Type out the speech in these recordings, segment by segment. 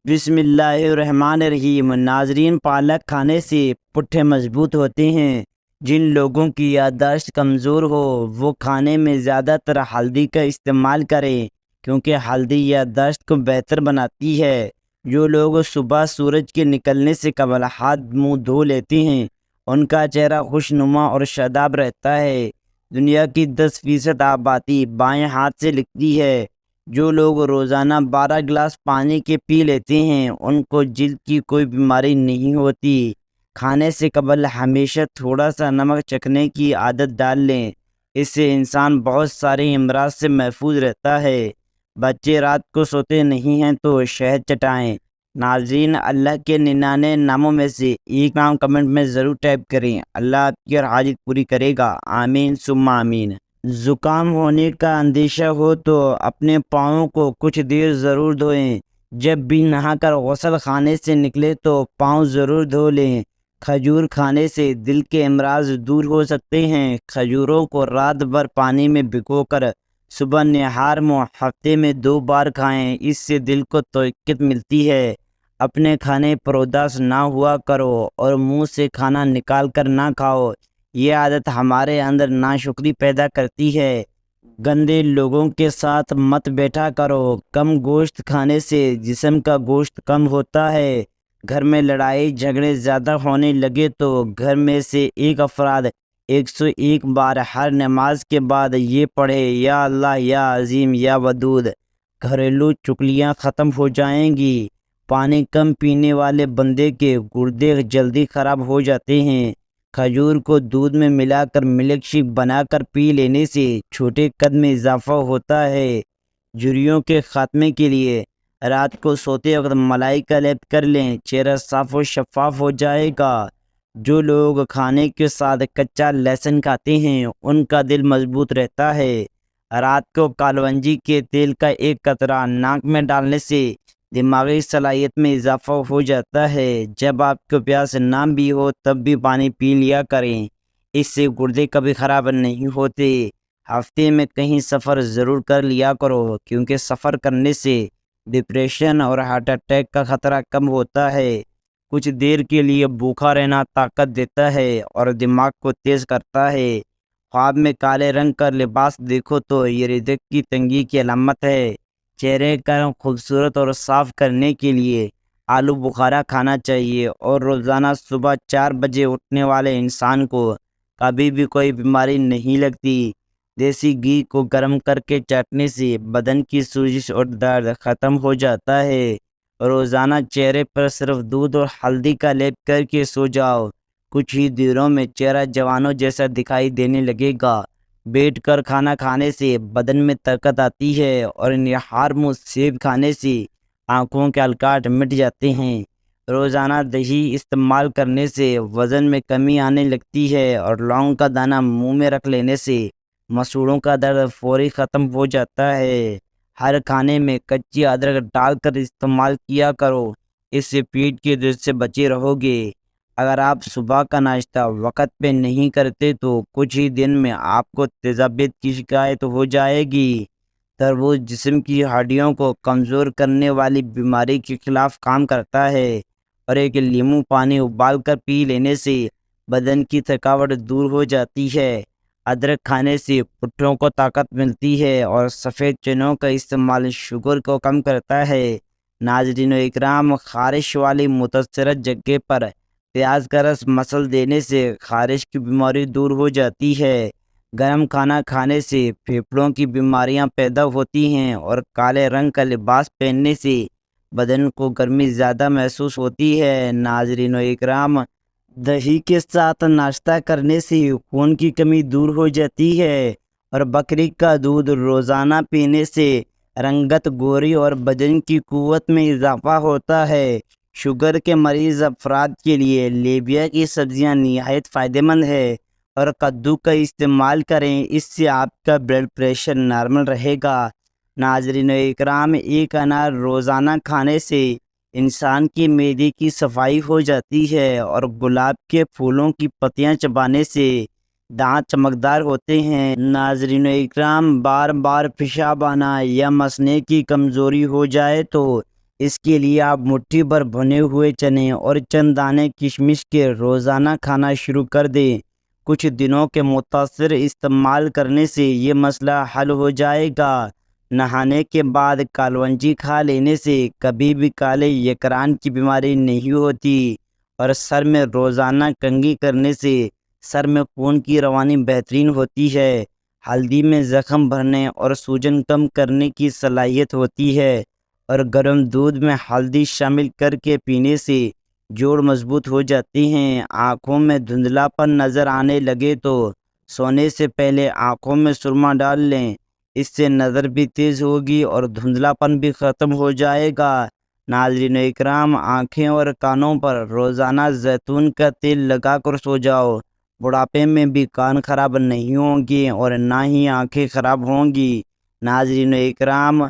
بسم اللہ الرحمن الرحیم۔ ناظرین، پالک کھانے سے پٹھے مضبوط ہوتے ہیں۔ جن لوگوں کی یادداشت کمزور ہو وہ کھانے میں زیادہ تر ہلدی کا استعمال کریں، کیونکہ ہلدی یادداشت کو بہتر بناتی ہے۔ جو لوگ صبح سورج کے نکلنے سے قبل ہاتھ منہ دھو لیتے ہیں ان کا چہرہ خوشنما اور شاداب رہتا ہے۔ دنیا کی 10% آبادی بائیں ہاتھ سے لکھتی ہے۔ جو لوگ روزانہ 12 گلاس پانی کے پی لیتے ہیں ان کو جلد کی کوئی بیماری نہیں ہوتی۔ کھانے سے قبل ہمیشہ تھوڑا سا نمک چکھنے کی عادت ڈال لیں، اس سے انسان بہت سارے امراض سے محفوظ رہتا ہے۔ بچے رات کو سوتے نہیں ہیں تو شہد چٹائیں۔ ناظرین، اللہ کے 99 ناموں میں سے ایک نام کمنٹ میں ضرور ٹائپ کریں۔ اللہ آپ کی ہر حاجت پوری کرے گا، آمین ثم آمین۔ زکام ہونے کا اندیشہ ہو تو اپنے پاؤں کو کچھ دیر ضرور دھوئیں۔ جب بھی نہا کر غسل خانے سے نکلے تو پاؤں ضرور دھو لیں۔ کھجور کھانے سے دل کے امراض دور ہو سکتے ہیں۔ کھجوروں کو رات بھر پانی میں بھگو کر صبح نہار منہ ہفتے میں 2 بار کھائیں، اس سے دل کو طاقت ملتی ہے۔ اپنے کھانے پر اداس نہ ہوا کرو اور منہ سے کھانا نکال کر نہ کھاؤ، یہ عادت ہمارے اندر ناشکری پیدا کرتی ہے۔ گندے لوگوں کے ساتھ مت بیٹھا کرو۔ کم گوشت کھانے سے جسم کا گوشت کم ہوتا ہے۔ گھر میں لڑائی جھگڑے زیادہ ہونے لگے تو گھر میں سے ایک افراد 101 بار ہر نماز کے بعد یہ پڑھے، یا اللہ یا عظیم یا ودود۔ گھریلو چغلیاں ختم ہو جائیں گی۔ پانی کم پینے والے بندے کے گردے جلدی خراب ہو جاتے ہیں۔ کھجور کو دودھ میں ملا کر ملک شیک بنا کر پی لینے سے چھوٹے قد میں اضافہ ہوتا ہے۔ جھریوں کے خاتمے کے لیے رات کو سوتے وقت ملائی کا لیپ کر لیں، چہرہ صاف و شفاف ہو جائے گا۔ جو لوگ کھانے کے ساتھ کچا لہسن کھاتے ہیں ان کا دل مضبوط رہتا ہے۔ رات کو کالونجی کے تیل کا ایک قطرہ ناک میں ڈالنے سے دماغی صلاحیت میں اضافہ ہو جاتا ہے۔ جب آپ کو پیاس نہ بھی ہو تب بھی پانی پی لیا کریں، اس سے گردے کبھی خراب نہیں ہوتے۔ ہفتے میں کہیں سفر ضرور کر لیا کرو، کیونکہ سفر کرنے سے ڈپریشن اور ہارٹ اٹیک کا خطرہ کم ہوتا ہے۔ کچھ دیر کے لیے بھوکا رہنا طاقت دیتا ہے اور دماغ کو تیز کرتا ہے۔ خواب میں کالے رنگ کا لباس دیکھو تو یہ ہردے کی تنگی کی علامت ہے۔ چہرے کا رنگ خوبصورت اور صاف کرنے کے لیے آلو بخارا کھانا چاہیے، اور روزانہ صبح 4 بجے اٹھنے والے انسان کو کبھی بھی کوئی بیماری نہیں لگتی۔ دیسی گھی کو گرم کر کے چاٹنے سے بدن کی سوجش اور درد ختم ہو جاتا ہے۔ روزانہ چہرے پر صرف دودھ اور ہلدی کا لیپ کر کے سو جاؤ، کچھ ہی دنوں میں چہرہ جوانوں جیسا دکھائی دینے لگے گا۔ بیٹھ کر کھانا کھانے سے بدن میں طاقت آتی ہے، اور نہار منہ سیب کھانے سے آنکھوں کے الکاٹ مٹ جاتے ہیں۔ روزانہ دہی استعمال کرنے سے وزن میں کمی آنے لگتی ہے، اور لونگ کا دانہ منہ میں رکھ لینے سے مسوڑوں کا درد فوری ختم ہو جاتا ہے۔ ہر کھانے میں کچی ادرک ڈال کر استعمال کیا کرو، اس سے پیٹ کے درد سے بچے رہو گے۔ اگر آپ صبح کا ناشتہ وقت پہ نہیں کرتے تو کچھ ہی دن میں آپ کو تیزابیت کی شکایت ہو جائے گی۔ تربوز جسم کی ہڈیوں کو کمزور کرنے والی بیماری کے خلاف کام کرتا ہے، اور ایک لیموں پانی ابال کر پی لینے سے بدن کی تھکاوٹ دور ہو جاتی ہے۔ ادرک کھانے سے پٹھوں کو طاقت ملتی ہے، اور سفید چنوں کا استعمال شوگر کو کم کرتا ہے۔ ناظرین اکرام، خارش والی متاثرہ جگہ پر پیاز کا رس مسل دینے سے خارش کی بیماری دور ہو جاتی ہے۔ گرم کھانا کھانے سے پھیپھڑوں کی بیماریاں پیدا ہوتی ہیں، اور کالے رنگ کا لباس پہننے سے بدن کو گرمی زیادہ محسوس ہوتی ہے۔ ناظرین اکرام، دہی کے ساتھ ناشتہ کرنے سے خون کی کمی دور ہو جاتی ہے، اور بکری کا دودھ روزانہ پینے سے رنگت گوری اور بدن کی قوت میں اضافہ ہوتا ہے۔ شوگر کے مریض افراد کے لیے لیبیا کی سبزیاں نہایت فائدہ مند ہے، اور کدو کا استعمال کریں، اس سے آپ کا بلڈ پریشر نارمل رہے گا۔ ناظرین اکرام، ایک انار روزانہ کھانے سے انسان کی معدے کی صفائی ہو جاتی ہے، اور گلاب کے پھولوں کی پتیاں چبانے سے دانت چمکدار ہوتے ہیں۔ ناظرین اکرام، بار بار پیشاب آنا یا مثانے کی کمزوری ہو جائے تو اس کے لیے آپ مٹھی بھر بھنے ہوئے چنے اور چند دانے کشمش کے روزانہ کھانا شروع کر دیں۔ کچھ دنوں کے متاثر استعمال کرنے سے یہ مسئلہ حل ہو جائے گا۔ نہانے کے بعد کالونجی کھا لینے سے کبھی بھی کالے یکران کی بیماری نہیں ہوتی، اور سر میں روزانہ کنگھی کرنے سے سر میں خون کی روانی بہترین ہوتی ہے۔ ہلدی میں زخم بھرنے اور سوجن کم کرنے کی صلاحیت ہوتی ہے، اور گرم دودھ میں ہلدی شامل کر کے پینے سے جوڑ مضبوط ہو جاتے ہیں۔ آنکھوں میں دھندلا پن نظر آنے لگے تو سونے سے پہلے آنکھوں میں سرما ڈال لیں، اس سے نظر بھی تیز ہوگی اور دھندلا پن بھی ختم ہو جائے گا۔ ناظرین اکرام، آنکھیں اور کانوں پر روزانہ زیتون کا تیل لگا کر سو جاؤ۔ بڑھاپے میں بھی کان خراب نہیں ہوں گے اور نہ ہی آنکھیں خراب ہوں گی۔ ناظرین اکرام،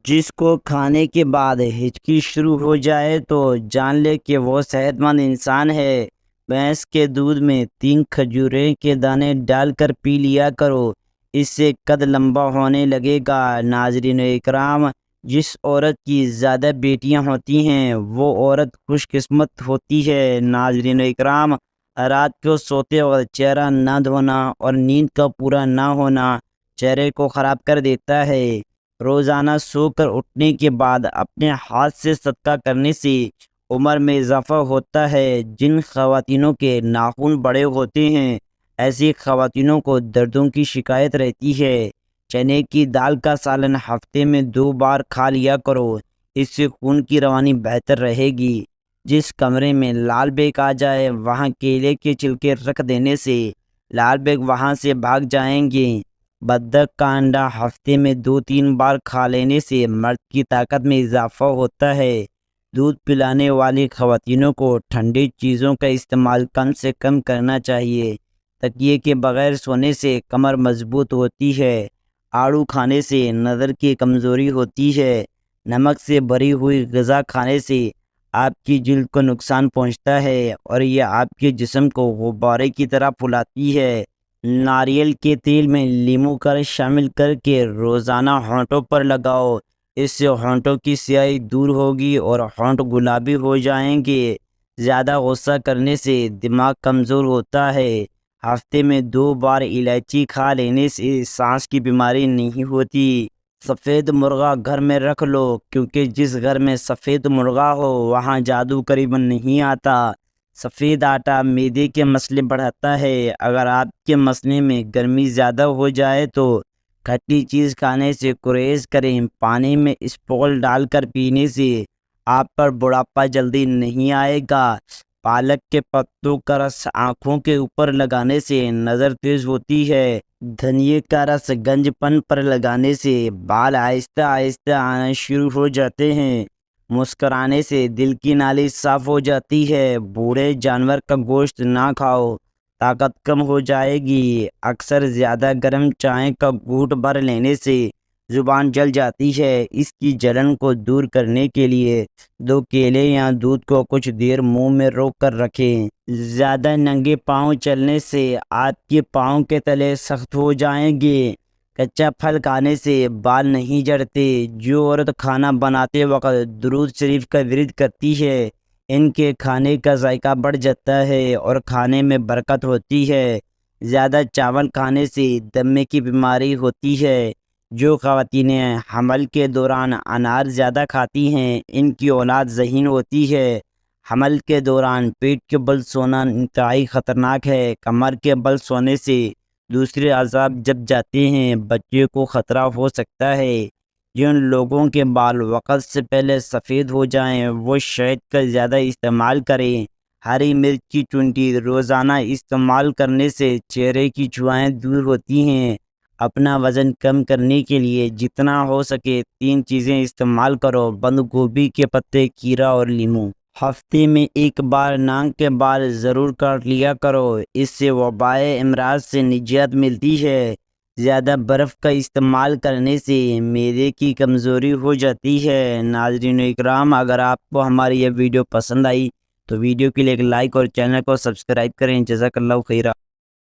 جس کو کھانے کے بعد ہچکی شروع ہو جائے تو جان لے کہ وہ صحت مند انسان ہے۔ بھینس کے دودھ میں 3 کھجوریں کے دانے ڈال کر پی لیا کرو، اس سے قد لمبا ہونے لگے گا۔ ناظرین اکرام، جس عورت کی زیادہ بیٹیاں ہوتی ہیں وہ عورت خوش قسمت ہوتی ہے۔ ناظرین اکرام، رات کو سوتے وقت چہرہ نہ دھونا اور نیند کا پورا نہ ہونا چہرے کو خراب کر دیتا ہے۔ روزانہ سو کر اٹھنے کے بعد اپنے ہاتھ سے صدقہ کرنے سے عمر میں اضافہ ہوتا ہے۔ جن خواتینوں کے ناخن بڑے ہوتے ہیں، ایسی خواتینوں کو دردوں کی شکایت رہتی ہے، چنے کی دال کا سالن ہفتے میں 2 بار کھا لیا کرو، اس سے خون کی روانی بہتر رہے گی۔ جس کمرے میں لال بیگ آ جائے وہاں کیلے کے چھلکے رکھ دینے سے لال بیگ وہاں سے بھاگ جائیں گے۔ بطخ کا انڈا ہفتے میں 2-3 بار کھا لینے سے مرد کی طاقت میں اضافہ ہوتا ہے۔ دودھ پلانے والی خواتینوں کو ٹھنڈی چیزوں کا استعمال کم سے کم کرنا چاہیے۔ تکیے کے بغیر سونے سے کمر مضبوط ہوتی ہے۔ آڑو کھانے سے نظر کی کمزوری ہوتی ہے۔ نمک سے بھری ہوئی غذا کھانے سے آپ کی جلد کو نقصان پہنچتا ہے اور یہ آپ کے جسم کو غبارے کی طرح پھلاتی ہے۔ ناریل کے تیل میں لیموں کا رس شامل کر کے روزانہ ہونٹوں پر لگاؤ، اس سے ہونٹوں کی سیاہی دور ہوگی اور ہونٹ گلابی ہو جائیں گے۔ زیادہ غصہ کرنے سے دماغ کمزور ہوتا ہے۔ ہفتے میں 2 بار الائچی کھا لینے سے سانس کی بیماری نہیں ہوتی۔ سفید مرغا گھر میں رکھ لو، کیونکہ جس گھر میں سفید مرغا ہو وہاں جادو قریب نہیں آتا۔ سفید آٹا معدے کے مسئلے بڑھاتا ہے۔ اگر آپ کے مسئلے میں گرمی زیادہ ہو جائے تو کھٹی چیز کھانے سے گریز کریں۔ پانی میں اسپول ڈال کر پینے سے آپ پر بڑھاپا جلدی نہیں آئے گا۔ پالک کے پتوں کا رس آنکھوں کے اوپر لگانے سے نظر تیز ہوتی ہے۔ دھنیے کا رس گنج پن پر لگانے سے بال آہستہ آہستہ آنا شروع ہو جاتے ہیں۔ مسکرانے سے دل کی نالی صاف ہو جاتی ہے۔ بوڑھے جانور کا گوشت نہ کھاؤ، طاقت کم ہو جائے گی۔ اکثر زیادہ گرم چائے کا گھونٹ بھر لینے سے زبان جل جاتی ہے۔ اس کی جلن کو دور کرنے کے لیے 2 کیلے یا دودھ کو کچھ دیر منہ میں روک کر رکھیں۔ زیادہ ننگے پاؤں چلنے سے آپ کے پاؤں کے تلے سخت ہو جائیں گے۔ کچا پھل کھانے سے بال نہیں جھڑتے۔ جو عورت کھانا بناتے وقت درود شریف کا ورد کرتی ہے، ان کے کھانے کا ذائقہ بڑھ جاتا ہے اور کھانے میں برکت ہوتی ہے۔ زیادہ چاول کھانے سے دمے کی بیماری ہوتی ہے۔ جو خواتین حمل کے دوران انار زیادہ کھاتی ہیں، ان کی اولاد ذہین ہوتی ہے۔ حمل کے دوران پیٹ کے بل سونا انتہائی خطرناک ہے۔ کمر کے بل سونے سے دوسرے اعضاء جب جاتے ہیں بچے کو خطرہ ہو سکتا ہے۔ جن لوگوں کے بال وقت سے پہلے سفید ہو جائیں وہ شہد کا زیادہ استعمال کریں۔ ہری مرچ کی چونٹی روزانہ استعمال کرنے سے چہرے کی چھوائیں دور ہوتی ہیں۔ اپنا وزن کم کرنے کے لیے جتنا ہو سکے 3 چیزیں استعمال کرو: بند گوبھی کے پتے، کھیرا اور لیموں۔ ہفتے میں 1 بار ناک کے بال ضرور کاٹ لیا کرو، اس سے وبائی امراض سے نجات ملتی ہے۔ زیادہ برف کا استعمال کرنے سے معدے کی کمزوری ہو جاتی ہے۔ ناظرین اکرام، اگر آپ کو ہماری یہ ویڈیو پسند آئی تو ویڈیو کے لیے ایک لائک اور چینل کو سبسکرائب کریں۔ جزاک اللہ خیرہ۔